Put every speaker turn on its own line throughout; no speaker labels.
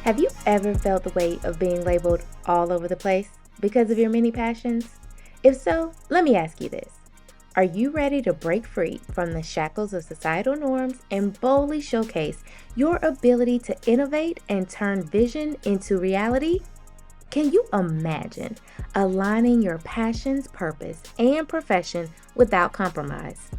Have you ever felt the weight of being labeled all over the place because of your many passions? If so, let me ask you this. Are you ready to break free from the shackles of societal norms and boldly showcase your ability to innovate and turn vision into reality? Can you imagine aligning your passions, purpose, and profession without compromise?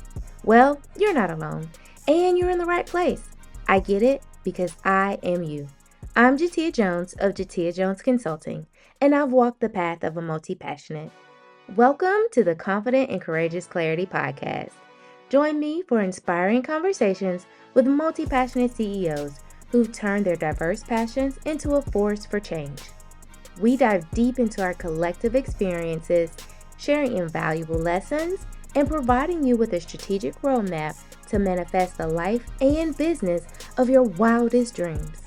Well, you're not alone, and you're in the right place. I get it because I am you. I'm Jateya Jones of Jateya Jones Consulting, and I've walked the path of a multi-passionate. Welcome to the Confident and Courageous Clarity Podcast. Join me for inspiring conversations with multi-passionate CEOs who've turned their diverse passions into a force for change. We dive deep into our collective experiences, sharing invaluable lessons, and providing you with a strategic roadmap to manifest the life and business of your wildest dreams.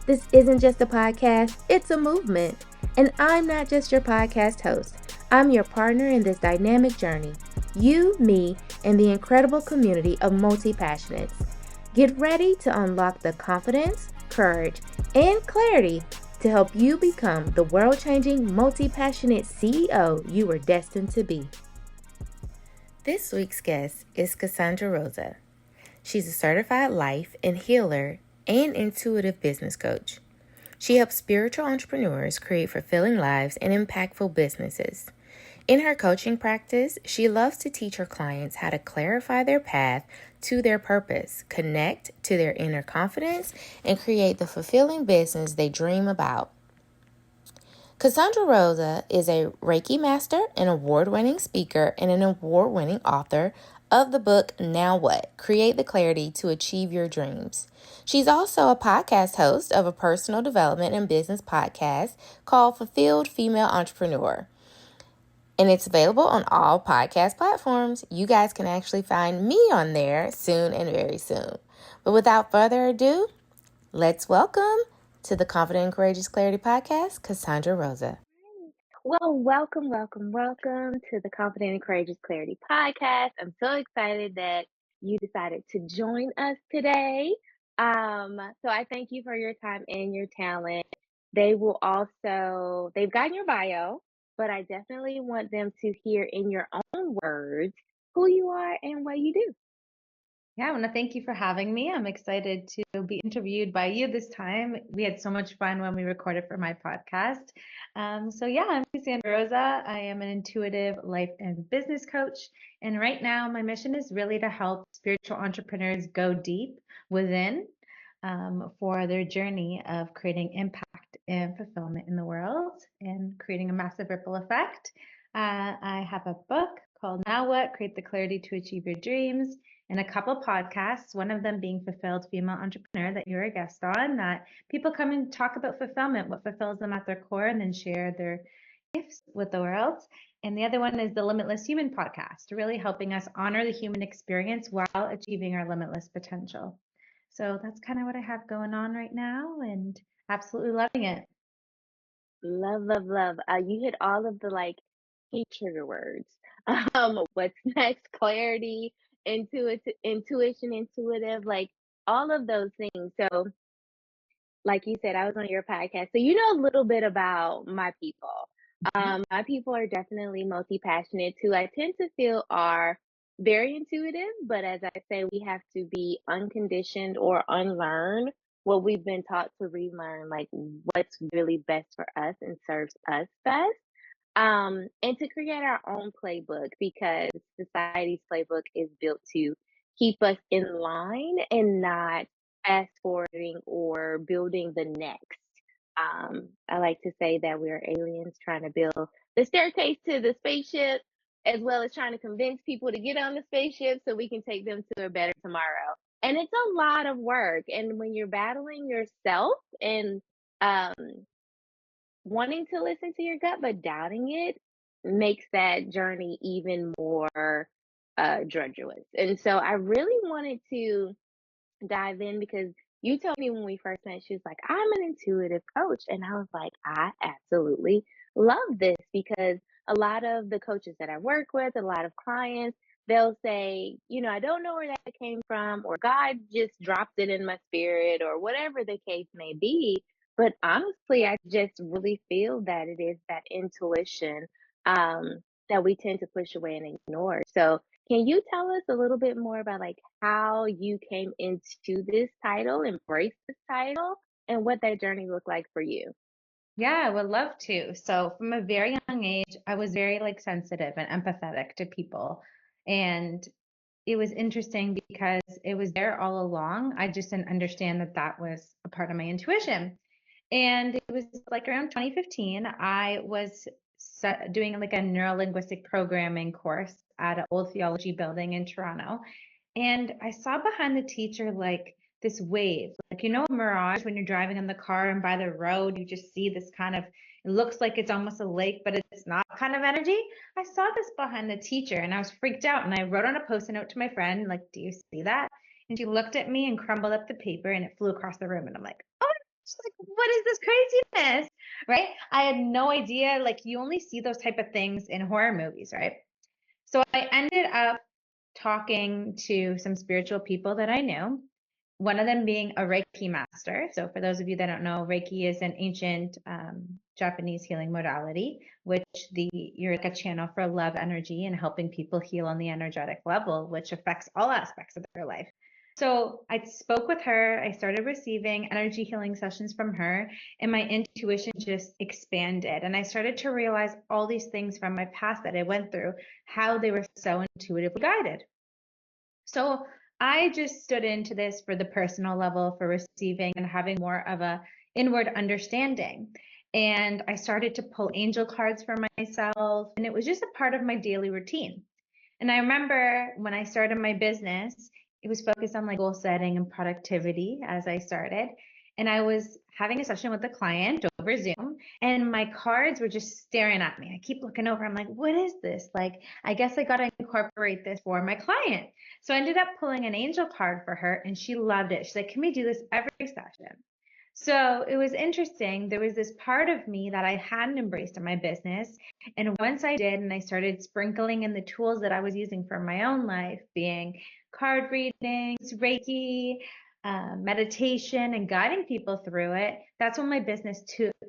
This isn't just a podcast, it's a movement. And I'm not just your podcast host, I'm your partner in this dynamic journey. You, me, and the incredible community of multi-passionates. Get ready to unlock the confidence, courage, and clarity to help you become the world-changing, multi-passionate CEO you were destined to be. This week's guest is Cassandra Rosa. She's a certified life and healer and intuitive business coach. She helps spiritual entrepreneurs create fulfilling lives and impactful businesses. In her coaching practice, she loves to teach her clients how to clarify their path to their purpose, connect to their inner confidence, and create the fulfilling business they dream about. Cassandra Rosa is a Reiki master, an award-winning speaker, and an award-winning author of the book Now What? Create the Clarity to Achieve Your Dreams. She's also a podcast host of a personal development and business podcast called Fulfilled Female Entrepreneur. And it's available on all podcast platforms. You guys can actually find me on there soon and very soon. But without further ado, let's welcome to the Confident and Courageous Clarity Podcast, Cassandra Rosa. Well, welcome to the Confident and Courageous Clarity Podcast. I'm so excited that you decided to join us today. So I thank you for your time and your talent. They've gotten your bio, but I definitely want them to hear in your own words who you are and what you do.
Yeah, I want to thank you for having me. I'm excited to be interviewed by you this time. We had so much fun when we recorded for my podcast. I'm Cassandra Rosa. I am an intuitive life and business coach. And right now, my mission is really to help spiritual entrepreneurs go deep within for their journey of creating impact and fulfillment in the world and creating a massive ripple effect. I have a book called Now What? Create the Clarity to Achieve Your Dreams, and a couple podcasts, one of them being Fulfilled Female Entrepreneur that you're a guest on, that people come and talk about fulfillment, what fulfills them at their core, and then share their gifts with the world. And the other one is the Limitless Human podcast, really helping us honor the human experience while achieving our limitless potential. So that's kind of what I have going on right now, and absolutely loving it.
Love. You hit all of the key trigger words. What's next? Clarity, intuition, intuitive, like all of those things. So, like you said, I was on your podcast, so you know a little bit about my people. My people are definitely multi-passionate too. I tend to feel are very intuitive, but as I say, we have to be unconditioned or unlearn what we've been taught to relearn, like what's really best for us and serves us best. And to create our own playbook because society's playbook is built to keep us in line and not fast forwarding or building the next. I like to say that we're aliens trying to build the staircase to the spaceship, as well as trying to convince people to get on the spaceship so we can take them to a better tomorrow. And it's a lot of work. And when you're battling yourself and um, wanting to listen to your gut but doubting it makes that journey even more drudgerous. And so I really wanted to dive in because you told me when we first met, she was like, I'm an intuitive coach. And I was like, I absolutely love this because a lot of the coaches that I work with, a lot of clients, they'll say, I don't know where that came from, or God just dropped it in my spirit, or whatever the case may be. But honestly, I just really feel that it is that intuition that we tend to push away and ignore. So, can you tell us a little bit more about like how you came into this title, embrace this title, and what that journey looked like for you?
Yeah, I would love to. So from a very young age, I was very like sensitive and empathetic to people. And it was interesting because it was there all along. I just didn't understand that that was a part of my intuition. And it was like around 2015, I was doing like a neurolinguistic programming course at an old theology building in Toronto. And I saw behind the teacher like this wave, like, a mirage when you're driving in the car and by the road, you just see this kind of, it looks like it's almost a lake, but it's not kind of energy. I saw this behind the teacher and I was freaked out. And I wrote on a post-it note to my friend, like, do you see that? And she looked at me and crumbled up the paper and it flew across the room. And I'm like, oh, she's like, what is this craziness? Right? I had no idea. Like, you only see those type of things in horror movies, right? So I ended up talking to some spiritual people that I knew, one of them being a Reiki master. So, for those of you that don't know, Reiki is an ancient Japanese healing modality, which you're like a channel for love energy and helping people heal on the energetic level, which affects all aspects of their life. So I spoke with her. I started receiving energy healing sessions from her, and my intuition just expanded. And I started to realize all these things from my past that I went through, how they were so intuitively guided. So I just stood into this for the personal level, for receiving and having more of a inward understanding. And I started to pull angel cards for myself, and it was just a part of my daily routine. And I remember when I started my business, it was focused on like goal setting and productivity as I started. And I was having a session with a client over Zoom, and my cards were just staring at me. I keep looking over. I'm like, what is this? Like, I guess I got to incorporate this for my client. So I ended up pulling an angel card for her, and she loved it. She's like, can we do this every session? So it was interesting. There was this part of me that I hadn't embraced in my business. And once I did, and I started sprinkling in the tools that I was using for my own life, being card readings, Reiki, meditation, and guiding people through it, that's when my business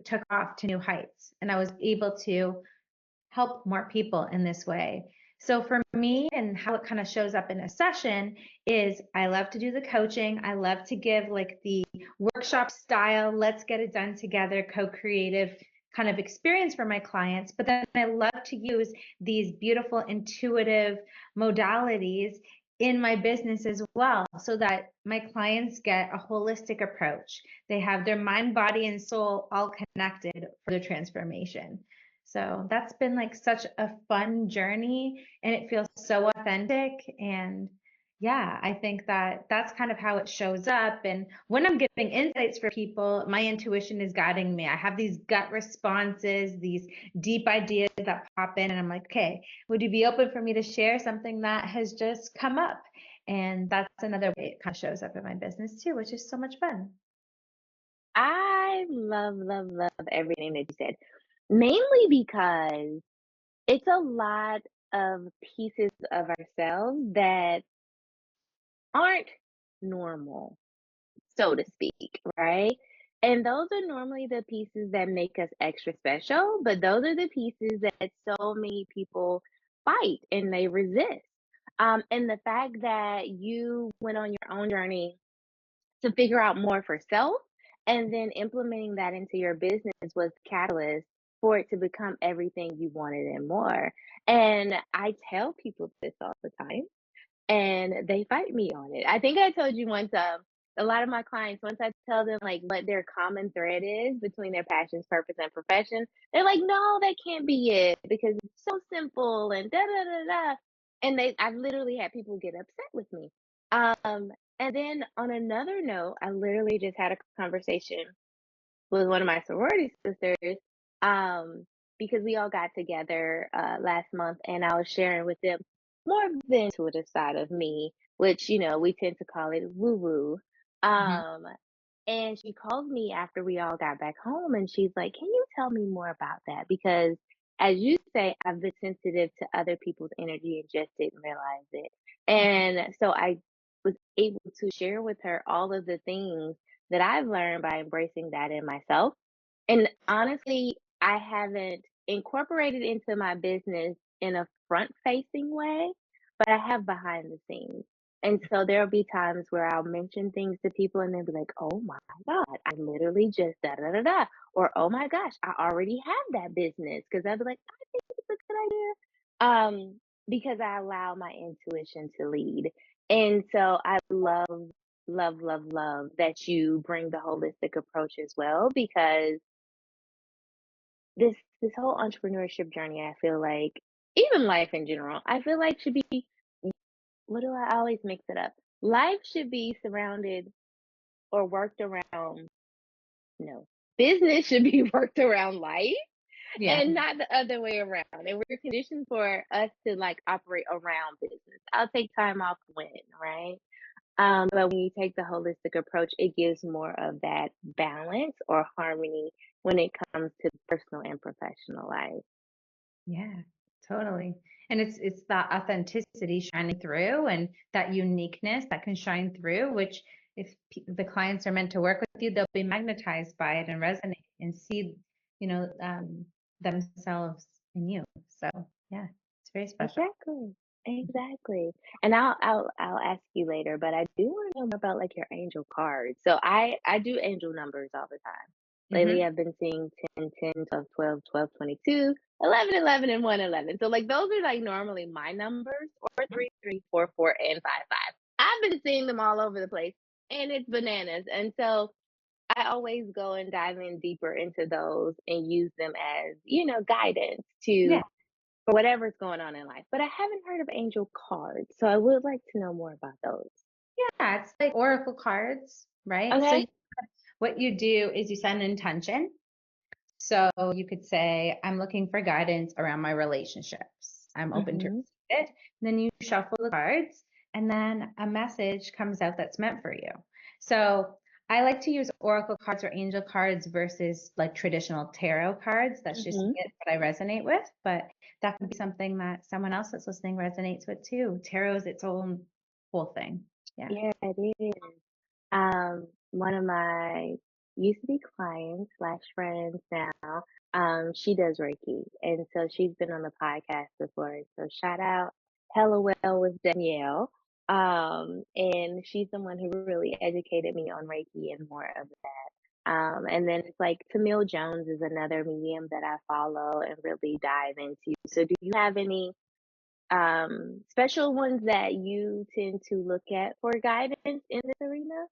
took off to new heights. And I was able to help more people in this way. So for me, and how it kind of shows up in a session is I love to do the coaching. I love to give like the workshop style, let's get it done together, co-creative kind of experience for my clients. But then I love to use these beautiful intuitive modalities in my business as well, so that my clients get a holistic approach. They have their mind, body, and soul all connected for the transformation. So that's been like such a fun journey, and it feels so authentic. And yeah, I think that that's kind of how it shows up. And when I'm giving insights for people, my intuition is guiding me. I have these gut responses, these deep ideas that pop in, and I'm like, okay, would you be open for me to share something that has just come up? And that's another way it kind of shows up in my business too, which is so much fun.
I love, love, love everything that you said, mainly because it's a lot of pieces of ourselves that aren't normal, so to speak, right? And those are normally the pieces that make us extra special, but those are the pieces that so many people fight and they resist. And the fact that you went on your own journey to figure out more for self and then implementing that into your business was the catalyst for it to become everything you wanted and more. And I tell people this all the time and they fight me on it. I think I told you once, a lot of my clients, once I tell them like what their common thread is between their passions, purpose, and profession, they're like, no, that can't be it because it's so simple and da da da da. And I've literally had people get upset with me. And then on another note, I literally just had a conversation with one of my sorority sisters, um, because we all got together last month and I was sharing with them more of the intuitive side of me, which, we tend to call it woo woo.
Mhm.
Um, and she called me after we all got back home and she's like, can you tell me more about that? Because as you say, I've been sensitive to other people's energy and just didn't realize it. And so I was able to share with her all of the things that I've learned by embracing that in myself. And honestly, I haven't incorporated into my business in a front facing way, but I have behind the scenes. And so there'll be times where I'll mention things to people and they'll be like, oh my God, I literally just da da da da. Or, oh my gosh, I already have that business. Cause I'll be like, I think it's a good idea. Because I allow my intuition to lead. And so I love that you bring the holistic approach as well because this whole entrepreneurship journey, I feel like, even life in general, I feel like should be what do I always mix it up? Life should be surrounded or worked around no. Business should be worked around life
Yeah.
and not the other way around. And we're conditioned for us to like operate around business. I'll take time off when, right? But when you take the holistic approach, it gives more of that balance or harmony when it comes to personal and professional life.
Yeah, totally. And it's that authenticity shining through and that uniqueness that can shine through, which if the clients are meant to work with you, they'll be magnetized by it and resonate and see, you know, themselves in you. So yeah, it's very special.
Exactly. Exactly. And I'll ask you later, but I do want to know more about like your angel cards. So I do angel numbers all the time. Lately
Hmm.
I've been seeing 10, 10, 12, 12, 12, 22, 11, 11, and 111. So like those are like normally my numbers or 3, 3, 4, 4, and 5, 5. I've been seeing them all over the place and it's bananas. And so I always go and dive in deeper into those and use them as, guidance
Yeah.
to for whatever's going on in life. But I haven't heard of angel cards, so I would like to know more about those.
Yeah, it's like oracle cards, right? So
Okay.
what you do is you set an intention. So you could say, I'm looking for guidance around my relationships. I'm open to
Mhm.
receive it. And then you shuffle the cards, and then a message comes out that's meant for you. So I like to use oracle cards or angel cards versus like traditional tarot cards. That's just
Mhm.
what I resonate with. But that could be something that someone else that's listening resonates with too. Tarot is its own whole thing. Yeah.
Yeah, it is. One of my used to be clients slash friends now, she does Reiki, and so she's been on the podcast before. So shout out, Hella Well with Danielle. And she's the one who really educated me on Reiki and more of that. And then it's like Camille Jones is another medium that I follow and really dive into. So do you have any special ones that you tend to look at for guidance in this arena?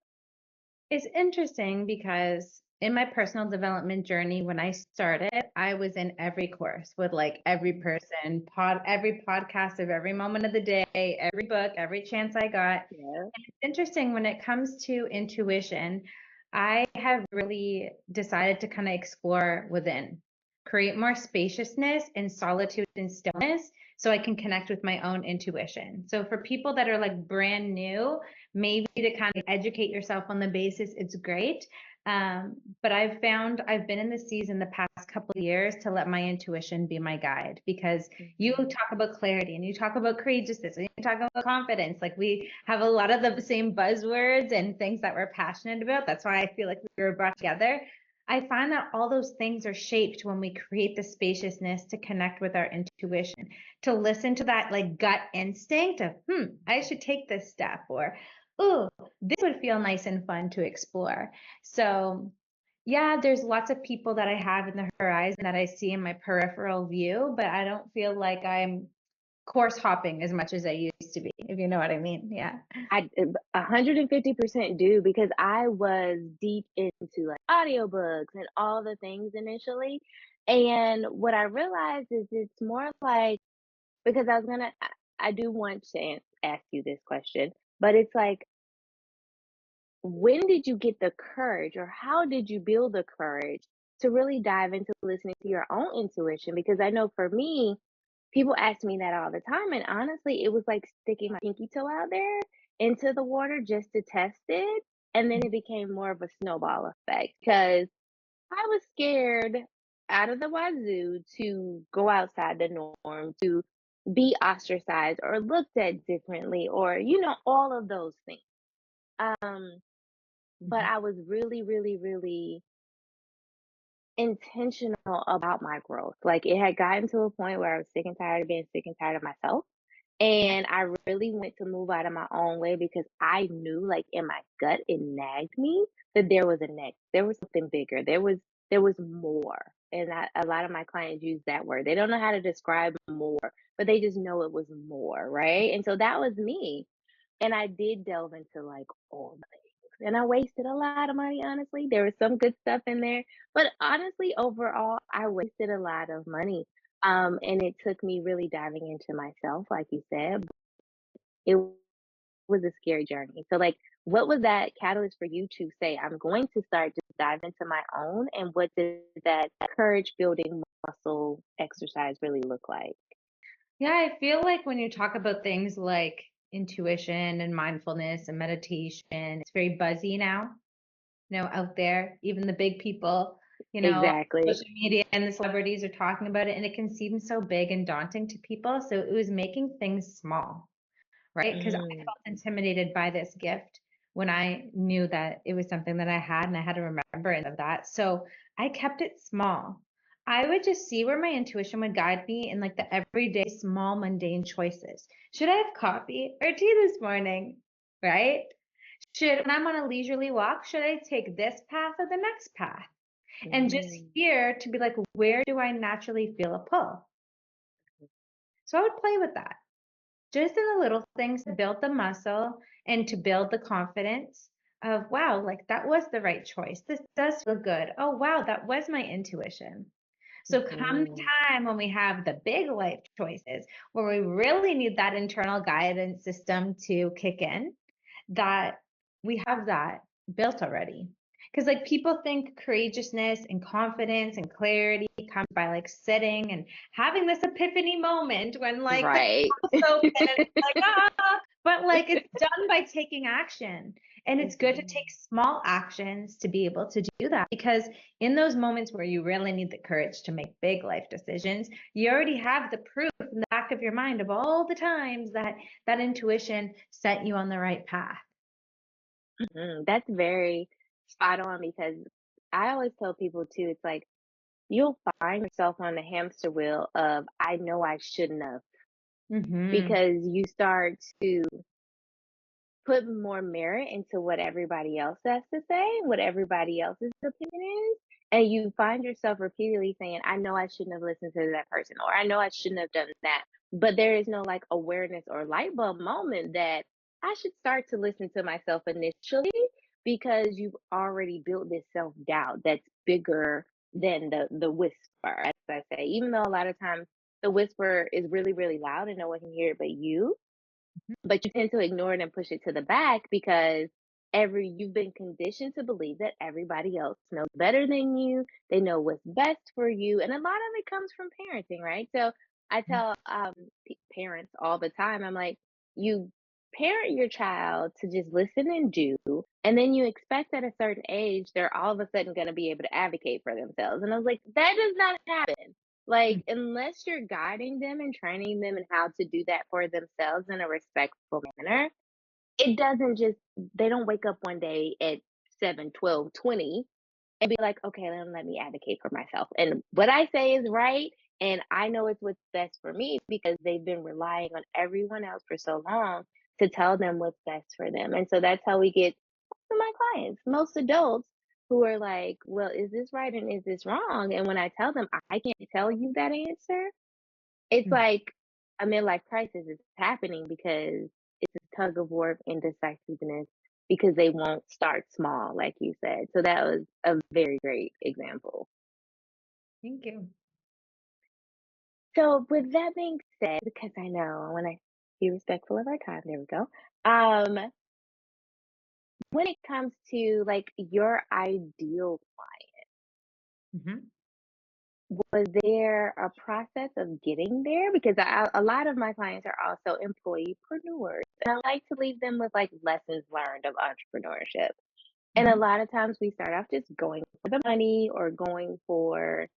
It's interesting because in my personal development journey, when I started, I was in every course with like every person, every podcast of every moment of the day, every book, every chance I got.
Yeah.
It's interesting when it comes to intuition, I have really decided to kind of explore within, create more spaciousness and solitude and stillness so I can connect with my own intuition. So for people that are like brand new, maybe to kind of educate yourself on the basis, it's great. But I've found I've been in the season the past couple of years to let my intuition be my guide because you
Mhm.
talk about clarity and you talk about courageousness and you talk about confidence. Like we have a lot of the same buzzwords and things that we're passionate about. That's why I feel like we were brought together. I find that all those things are shaped when we create the spaciousness to connect with our intuition, to listen to that like gut instinct of, I should take this step, or, oh, this would feel nice and fun to explore. So yeah, there's lots of people that I have in the horizon that I see in my peripheral view, but I don't feel like I'm course hopping as much as I used to be, if you know what I mean. Yeah.
150% do because I was deep into like audiobooks and all the things initially. And what I realized is it's more like because I do want to ask you this question, but it's like, when did you get the courage or how did you build the courage to really dive into listening to your own intuition? Because I know for me, people ask me that all the time, and honestly, it was like sticking my pinky toe out there into the water just to test it, and then it became more of a snowball effect because I was scared out of the wazoo to go outside the norm, to be ostracized or looked at differently or, all of those things. Um,
but
Mhm.
I was really, really, really intentional about my growth. Like it had gotten to a point where I was sick and tired of being sick and tired of myself.
Yeah.
And I really wanted to move out of my own way because I knew like in my gut it nagged me that there was a next, there was something bigger. There was more. And a lot of my clients use that word. They don't know how to describe more, but they just know it was more, right? And so that was me. And I did delve into like all the things. And I wasted a lot of money, honestly. There was some good stuff in there. But honestly, overall, I wasted a lot of money. And it took me really diving into myself, like you said. It was a scary journey. So, like, what was that catalyst for you to say, I'm going to start just dive into my own? And what did that courage building muscle exercise really look like?
Yeah, I feel like when you talk about things like intuition and mindfulness and meditation, it's very buzzy now, out there. Even the big people,
Exactly.
social media and the celebrities are talking about it, and it can seem so big and daunting to people. So it was making things small, right? Because I
Mm,
felt intimidated by this gift when I knew that it was something that I had and I had a remembrance of that. So I kept it small. I would just see where my intuition would guide me in like the everyday small mundane choices. Should I have coffee or tea this morning? Right? When I'm on a leisurely walk, should I take this path or the next path? And just
mm,
here to be like, where do I naturally feel a pull? So I would play with that just in the little things to build the muscle and to build the confidence of, wow, like that was the right choice. This does feel good. Oh, wow, that was my intuition. So come
mhm.
time when we have the big life choices where we really need that internal guidance system to kick in, that we have that built already. Because like people think courageousness and confidence and clarity comes by like sitting and having this epiphany moment when like the
Right.
mouth's open and it's like but like it's done by taking action. And it's good to
Mhm,
take small actions to be able to do that, because in those moments where you really need the courage to make big life decisions, you already have the proof in the back of your mind of all the times that that intuition set you on the right path.
That's very spot on because I always tell people too, it's like you'll find yourself on the hamster wheel of I know I shouldn't have
Mm-hmm.
because you start to put more merit into what everybody else has to say, what everybody else's opinion is, and you find yourself repeatedly saying, I know I shouldn't have listened to that person, or I know I shouldn't have done that. But there is no like awareness or light bulb moment that I should start to listen to myself initially because you've already built this self doubt that's bigger than the whisper, as I say. Even though a lot of times the whisper is really, really loud and no one can hear it but you, but you tend to ignore it and push it to the back because every you've been conditioned to believe that everybody else knows better than you. They know what's best for you, and a lot of it comes from parenting, right? So I tell parents all the time, I'm like, you parent your child to just listen and do, and then you expect at a certain age they're all of a sudden going to be able to advocate for themselves. And I was like, that does not happen. Like, unless you're guiding them and training them in how to do that for themselves in a respectful manner, it doesn't just, they don't wake up one day at 7, 12, 20 and be like, okay, then let me advocate for myself. And what I say is right. And I know it's what's best for me because they've been relying on everyone else for so long to tell them what's best for them. And so that's how we get to my clients, most adults who are like, well, is this right and is this wrong? And when I tell them, I can't tell you that answer, it's like a midlife crisis is happening because it's a tug of war of indecisiveness because they won't start small, like you said. So that was a very great example.
Thank you.
So with that being said, because I know I want to be respectful of our time, there we go. Um, when it comes to like your ideal,
Hmm.
was there a process of getting there? Because a lot of my clients are also employeepreneurs, and I like to leave them with like lessons learned of entrepreneurship. And a
Hmm.
lot of times we start off just going for the money or going for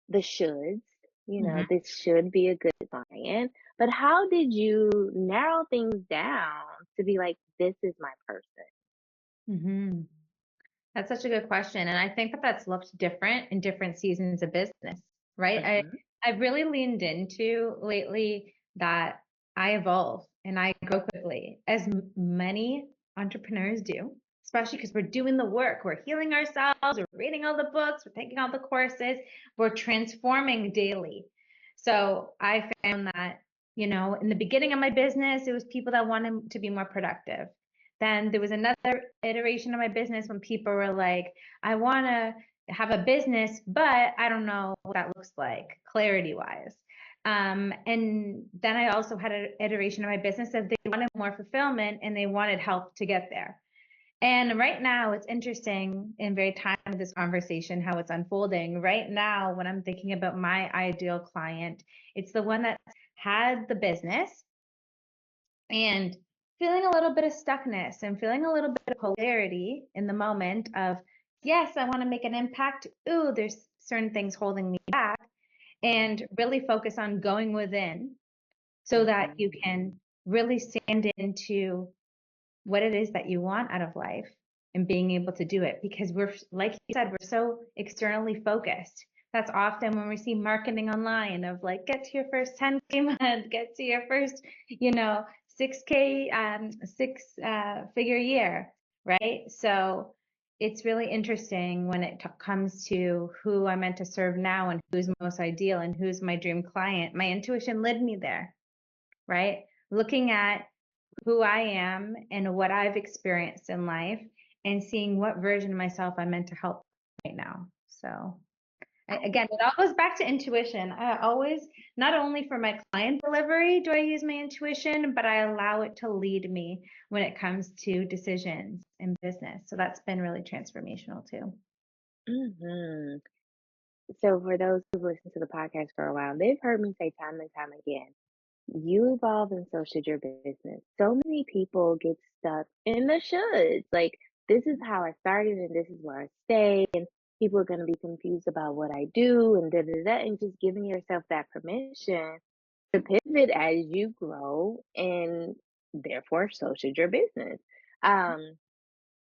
the shoulds. You know,
Hmm.
this should be a good client. But how did you narrow things down to be like, this is my person?
Hmm. That's such a good question. And I think that that's looked different in different seasons of business, right?
Mm-hmm.
I've really leaned into lately that I evolve and I grow quickly, as many entrepreneurs do, especially because we're doing the work. We're healing ourselves, we're reading all the books, we're taking all the courses, we're transforming daily. So I found that, in the beginning of my business, it was people that wanted to be more productive. Then there was another iteration of my business when people were like, I want to have a business, but I don't know what that looks like clarity wise. And then I also had an iteration of my business of they wanted more fulfillment and they wanted help to get there. And right now, it's interesting and very timely of this conversation how it's unfolding. Right now, when I'm thinking about my ideal client, it's the one that had the business and feeling a little bit of stuckness and feeling a little bit of polarity in the moment of, yes, I want to make an impact. Ooh, there's certain things holding me back, and really focus on going within so that you
Mm-hmm.
can really stand into what it is that you want out of life and being able to do it. Because we're, like you said, we're so externally focused. That's often when we see marketing online of like, get to your first 10K month, get to your first, 6K, figure year, right? So it's really interesting when it comes to who I'm meant to serve now and who's most ideal and who's my dream client. My intuition led me there, right? Looking at who I am and what I've experienced in life and seeing what version of myself I'm meant to help right now. So again, it all goes back to intuition. I always, not only for my client delivery do I use my intuition, but I allow it to lead me when it comes to decisions in business. So that's been really transformational too.
Mm-hmm. So for those who've listened to the podcast for a while, they've heard me say time and time again, you evolve and so should your business. So many people get stuck in the shoulds. Like, this is how I started and this is where I stay. And people are going to be confused about what I do and da da da. And just giving yourself that permission to pivot as you grow. And therefore, so should your business. Um,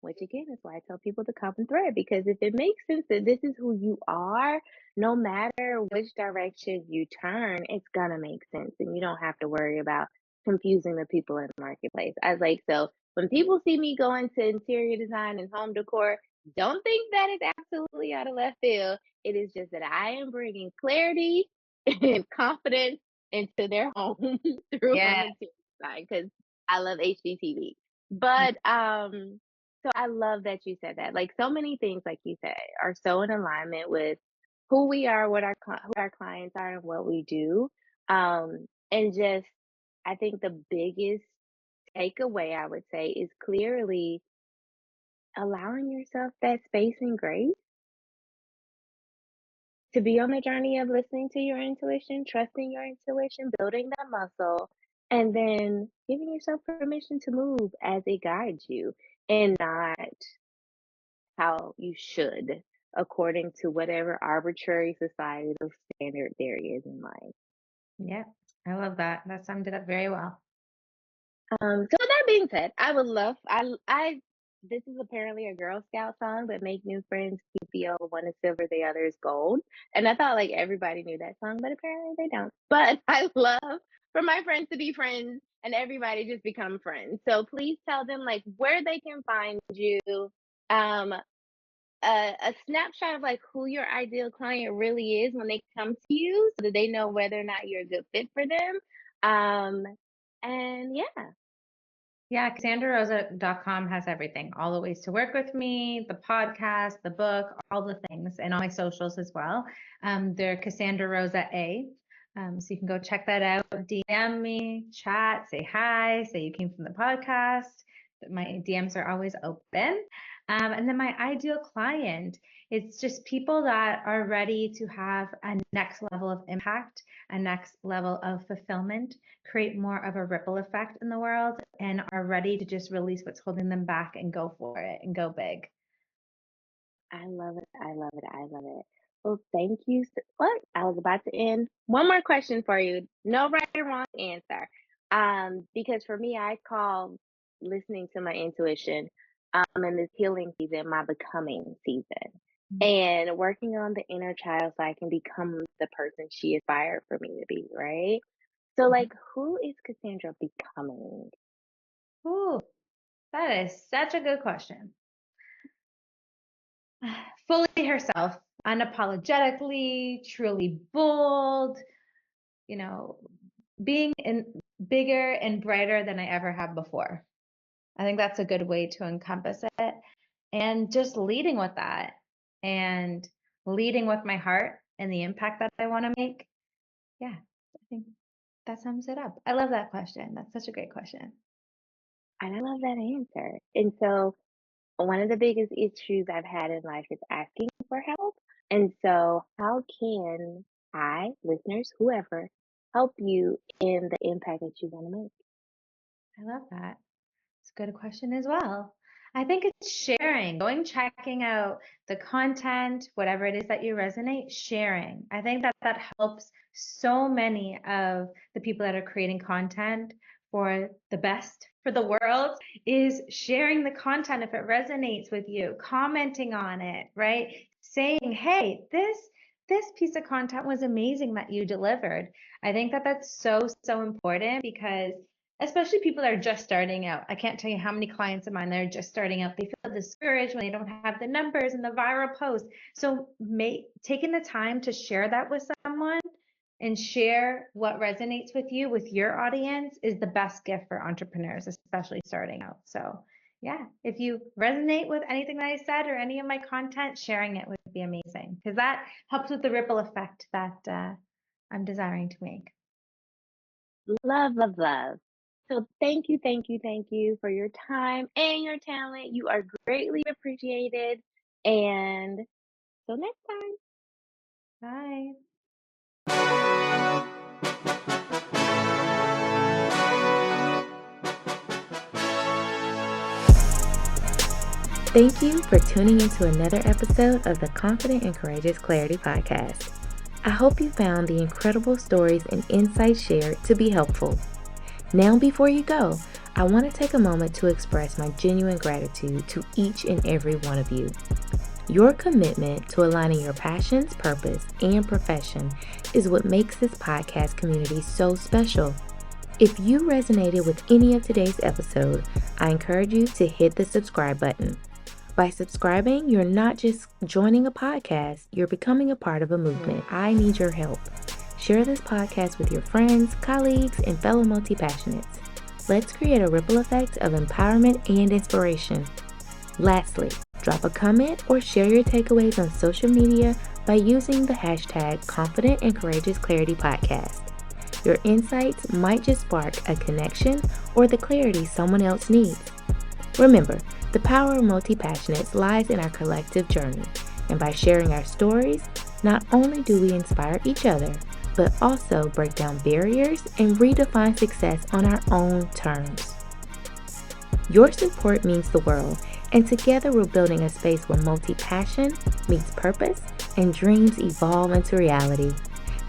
which again is why I tell people the common thread, because if it makes sense that this is who you are, no matter which direction you turn, it's gonna make sense. And you don't have to worry about confusing the people in the marketplace. I was like, so when people see me go into interior design and home decor, don't think that it's absolutely out of left field. It is just that I am bringing clarity and confidence into their home through home
Yeah.
interior design because I love HGTV. But so I love that you said that. Like, so many things, like you said, are so in alignment with who we are, what who our clients are, and what we do. And just, I think the biggest takeaway I would say is clearly allowing yourself that space and grace to be on the journey of listening to your intuition, trusting your intuition, building that muscle, and then giving yourself permission to move as it guides you and not how you should, according to whatever arbitrary societal standard there is in life.
Yeah. I love that. That summed it up very well.
So with that being said, I would love this is apparently a Girl Scout song, but make new friends, keep the old, one is silver, the other is gold. And I thought like everybody knew that song, but apparently they don't. But I love for my friends to be friends and everybody just become friends. So please tell them like where they can find you. Um, a snapshot of like who your ideal client really is when they come to you so that they know whether or not you're a good fit for them. Um, and yeah,
Yeah, CassandraRosa.com has everything, all the ways to work with me, the podcast, the book, all the things, and all my socials as well. They're Cassandra Rosa A. So you can go check that out, DM me, chat, say hi, say you came from the podcast. My DMs are always open. And then my ideal client, it's just people that are ready to have a next level of impact, a next level of fulfillment, create more of a ripple effect in the world, and are ready to just release what's holding them back and go for it and go big.
I love it. I love it. I love it. Well, thank you. What? I was about to end. One more question for you. No right or wrong answer. Because for me, I call listening to my intuition I'm in this healing season, my becoming season, and working on the inner child so I can become the person she aspired for me to be, right? So,
Mhm.
like, who is Cassandra becoming?
Ooh, that is such a good question. Fully herself, unapologetically, truly bold, you know, being bigger and brighter than I ever have before. I think that's a good way to encompass it. And just leading with that and leading with my heart and the impact that I want to make. Yeah, I think that sums it up. I love that question. That's such a great question.
And I love that answer. And so, one of the biggest issues I've had in life is asking for help. And so, how can I, listeners, whoever, help you in the impact that you want to make?
I love that. It's a good question as well. I think it's sharing, going checking out the content, whatever it is that you resonate, sharing. I think that that helps so many of the people that are creating content for the best for the world is sharing the content if it resonates with you, commenting on it, right? Saying, "Hey, this piece of content was amazing that you delivered." I think that that's so important because especially people that are just starting out. I can't tell you how many clients of mine that are just starting out. They feel discouraged when they don't have the numbers and the viral posts. So taking the time to share that with someone and share what resonates with you, with your audience, is the best gift for entrepreneurs, especially starting out. So yeah, if you resonate with anything that I said or any of my content, sharing it would be amazing because that helps with the ripple effect that I'm desiring to make.
Love, love, love. So, thank you for your time and your talent. You are greatly appreciated. And till next time.
Bye.
Thank you for tuning into another episode of the Confident and Courageous Clarity Podcast. I hope you found the incredible stories and insights shared to be helpful. Now, before you go, I want to take a moment to express my genuine gratitude to each and every one of you. Your commitment to aligning your passions, purpose, and profession is what makes this podcast community so special. If you resonated with any of today's episode, I encourage you to hit the subscribe button. By subscribing, you're not just joining a podcast, you're becoming a part of a movement. I need your help. Share this podcast with your friends, colleagues, and fellow multi-passionates. Let's create a ripple effect of empowerment and inspiration. Lastly, drop a comment or share your takeaways on social media by using the hashtag Confident and Courageous Clarity Podcast. Your insights might just spark a connection or the clarity someone else needs. Remember, the power of multi-passionates lies in our collective journey, and by sharing our stories, not only do we inspire each other, but also break down barriers and redefine success on our own terms. Your support means the world, and together we're building a space where multi-passion meets purpose and dreams evolve into reality.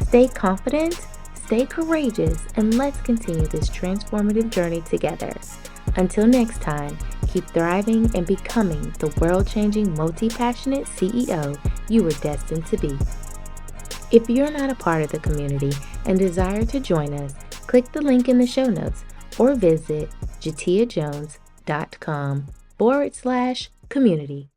Stay confident, stay courageous, and let's continue this transformative journey together. Until next time, keep thriving and becoming the world-changing multi-passionate CEO you were destined to be. If you're not a part of the community and desire to join us, click the link in the show notes or visit jateyajones.com/community.